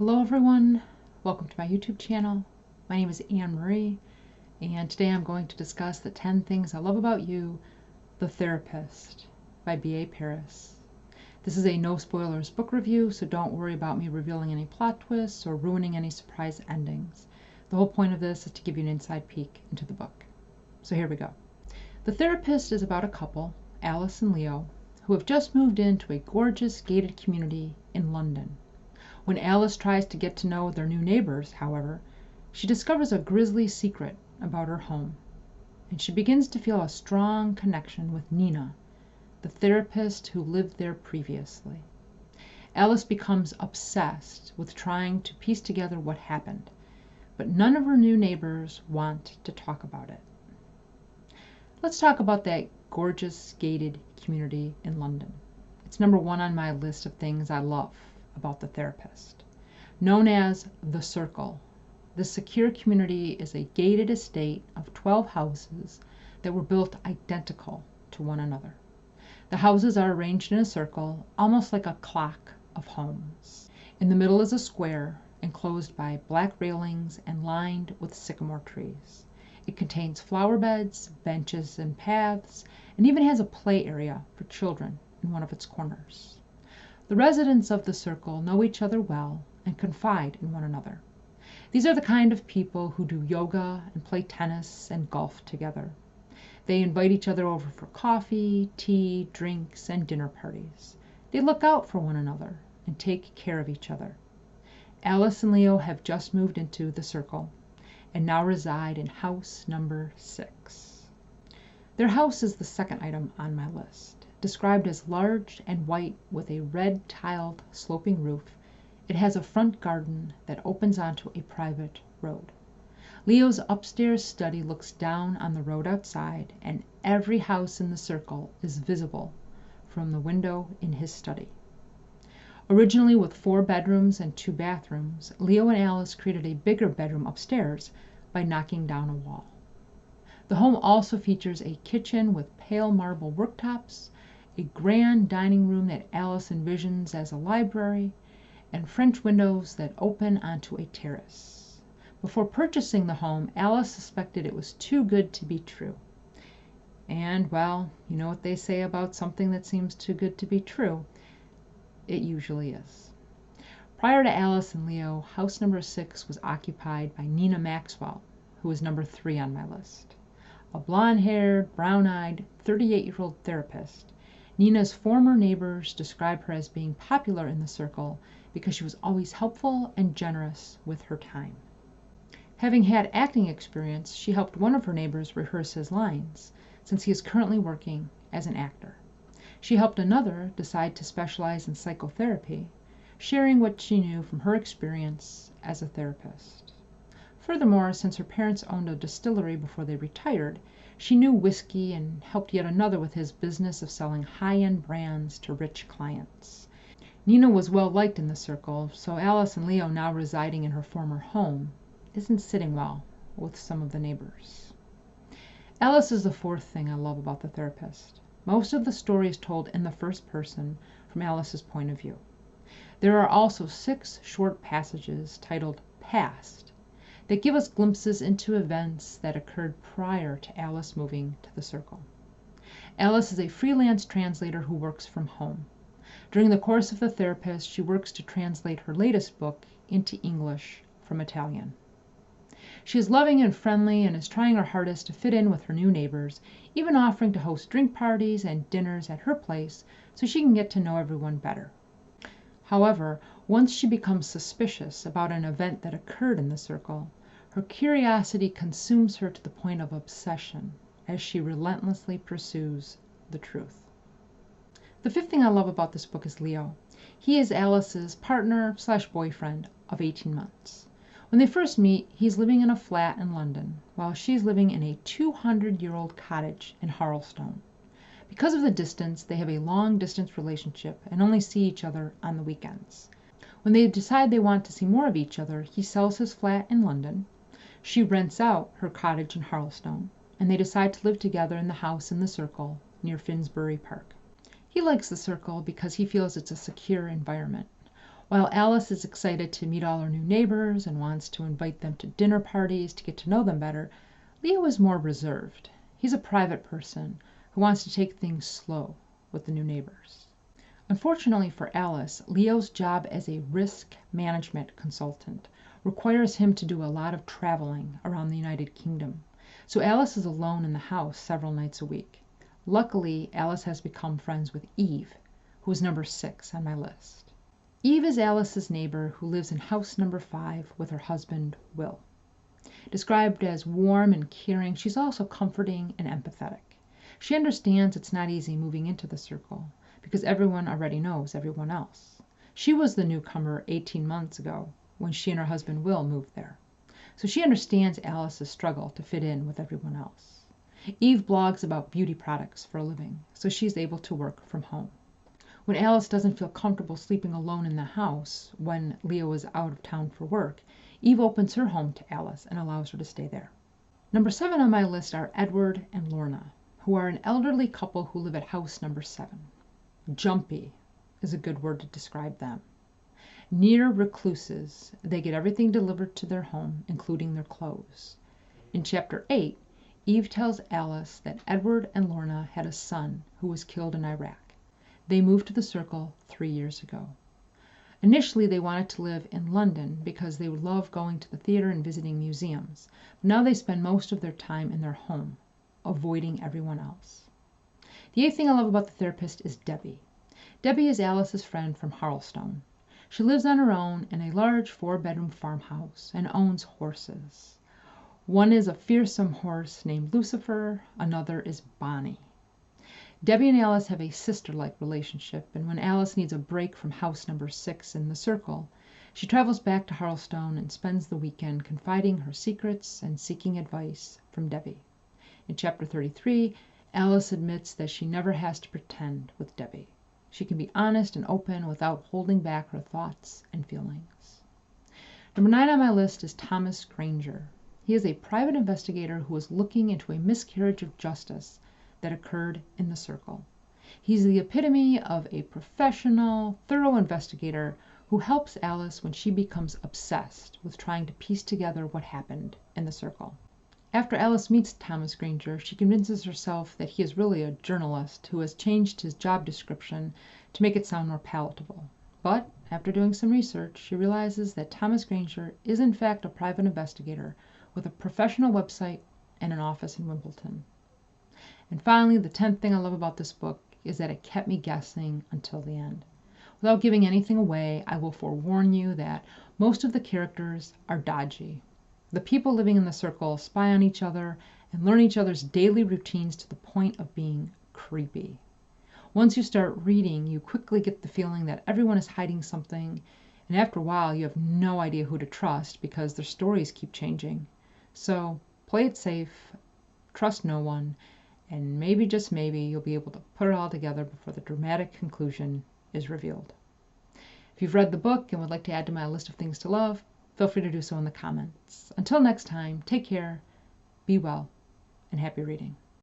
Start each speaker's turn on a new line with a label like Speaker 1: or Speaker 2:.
Speaker 1: Hello everyone, welcome to my YouTube channel. My name is Anne Marie, and today I'm going to discuss the 10 Things I Love About You, The Therapist by B.A. Paris. This is a no spoilers book review, so don't worry about me revealing any plot twists or ruining any surprise endings. The whole point of this is to give you an inside peek into the book. So here we go. The Therapist is about a couple, Alice and Leo, who have just moved into a gorgeous gated community in London. When Alice tries to get to know their new neighbors, however, she discovers a grisly secret about her home, and she begins to feel a strong connection with Nina, the therapist who lived there previously. Alice becomes obsessed with trying to piece together what happened, but none of her new neighbors want to talk about it. Let's talk about that gorgeous gated community in London. It's number one on my list of things I love about The Therapist. Known as The Circle, this secure community is a gated estate of 12 houses that were built identical to one another. The houses are arranged in a circle, almost like a clock of homes. In the middle is a square, enclosed by black railings and lined with sycamore trees. It contains flower beds, benches and paths, and even has a play area for children in one of its corners. The residents of the circle know each other well and confide in one another. These are the kind of people who do yoga and play tennis and golf together. They invite each other over for coffee, tea, drinks, and dinner parties. They look out for one another and take care of each other. Alice and Leo have just moved into the circle and now reside in house number 6. Their house is the second item on my list. Described as large and white with a red tiled sloping roof, it has a front garden that opens onto a private road. Leo's upstairs study looks down on the road outside, and every house in the circle is visible from the window in his study. Originally with 4 bedrooms and 2 bathrooms, Leo and Alice created a bigger bedroom upstairs by knocking down a wall. The home also features a kitchen with pale marble worktops, a grand dining room that Alice envisions as a library, and French windows that open onto a terrace. Before purchasing the home, Alice suspected it was too good to be true. And, well, you know what they say about something that seems too good to be true. It usually is. Prior to Alice and Leo, house number 6 was occupied by Nina Maxwell, who was number 3 on my list. A blonde-haired, brown-eyed, 38-year-old therapist. Nina's former neighbors describe her as being popular in the circle because she was always helpful and generous with her time. Having had acting experience, she helped one of her neighbors rehearse his lines, since he is currently working as an actor. She helped another decide to specialize in psychotherapy, sharing what she knew from her experience as a therapist. Furthermore, since her parents owned a distillery before they retired, she knew whiskey and helped yet another with his business of selling high-end brands to rich clients. Nina was well liked in the circle, so Alice and Leo, now residing in her former home, isn't sitting well with some of the neighbors. Alice is the 4th thing I love about The Therapist. Most of the story is told in the first person from Alice's point of view. There are also 6 short passages titled Past that give us glimpses into events that occurred prior to Alice moving to the circle. Alice is a freelance translator who works from home. During the course of The Therapist, she works to translate her latest book into English from Italian. She is loving and friendly and is trying her hardest to fit in with her new neighbors, even offering to host drink parties and dinners at her place so she can get to know everyone better. However, once she becomes suspicious about an event that occurred in the circle, her curiosity consumes her to the point of obsession as she relentlessly pursues the truth. The 5th thing I love about this book is Leo. He is Alice's partner/boyfriend of 18 months. When they first meet, he's living in a flat in London, while she's living in a 200-year-old cottage in Harlestone. Because of the distance, they have a long-distance relationship and only see each other on the weekends. When they decide they want to see more of each other, he sells his flat in London, she rents out her cottage in Harlestone, and they decide to live together in the house in the circle near Finsbury Park. He likes the circle because he feels it's a secure environment. While Alice is excited to meet all her new neighbors and wants to invite them to dinner parties to get to know them better, Leo is more reserved. He's a private person who wants to take things slow with the new neighbors. Unfortunately for Alice, Leo's job as a risk management consultant requires him to do a lot of traveling around the United Kingdom, so Alice is alone in the house several nights a week. Luckily, Alice has become friends with Eve, who is number 6 on my list. Eve is Alice's neighbor who lives in house number 5 with her husband, Will. Described as warm and caring, she's also comforting and empathetic. She understands it's not easy moving into the circle, because everyone already knows everyone else. She was the newcomer 18 months ago when she and her husband Will moved there. So she understands Alice's struggle to fit in with everyone else. Eve blogs about beauty products for a living, so she's able to work from home. When Alice doesn't feel comfortable sleeping alone in the house when Leo is out of town for work, Eve opens her home to Alice and allows her to stay there. Number 7 on my list are Edward and Lorna, who are an elderly couple who live at house number 7. Jumpy is a good word to describe them. Near recluses, they get everything delivered to their home, including their clothes. In chapter 8, Eve tells Alice that Edward and Lorna had a son who was killed in Iraq. They moved to the circle 3 years ago. Initially, they wanted to live in London because they would love going to the theater and visiting museums. But now they spend most of their time in their home, avoiding everyone else. The 8th thing I love about the therapist is Debbie. Debbie is Alice's friend from Harlestone. She lives on her own in a large 4-bedroom farmhouse and owns horses. One is a fearsome horse named Lucifer, another is Bonnie. Debbie and Alice have a sister-like relationship, and when Alice needs a break from house number 6 in the circle, she travels back to Harlestone and spends the weekend confiding her secrets and seeking advice from Debbie. In chapter 33, Alice admits that she never has to pretend with Debbie. She can be honest and open without holding back her thoughts and feelings. Number 9 on my list is Thomas Granger. He is a private investigator who is looking into a miscarriage of justice that occurred in the circle. He's the epitome of a professional, thorough investigator who helps Alice when she becomes obsessed with trying to piece together what happened in the circle. After Alice meets Thomas Granger, she convinces herself that he is really a journalist who has changed his job description to make it sound more palatable. But after doing some research, she realizes that Thomas Granger is in fact a private investigator with a professional website and an office in Wimbledon. And finally, the 10th thing I love about this book is that it kept me guessing until the end. Without giving anything away, I will forewarn you that most of the characters are dodgy. The people living in the circle spy on each other and learn each other's daily routines to the point of being creepy. Once you start reading, you quickly get the feeling that everyone is hiding something, and after a while you have no idea who to trust because their stories keep changing. So play it safe, trust no one, and maybe, just maybe, you'll be able to put it all together before the dramatic conclusion is revealed. If you've read the book and would like to add to my list of things to love, feel free to do so in the comments. Until next time, take care, be well, and happy reading.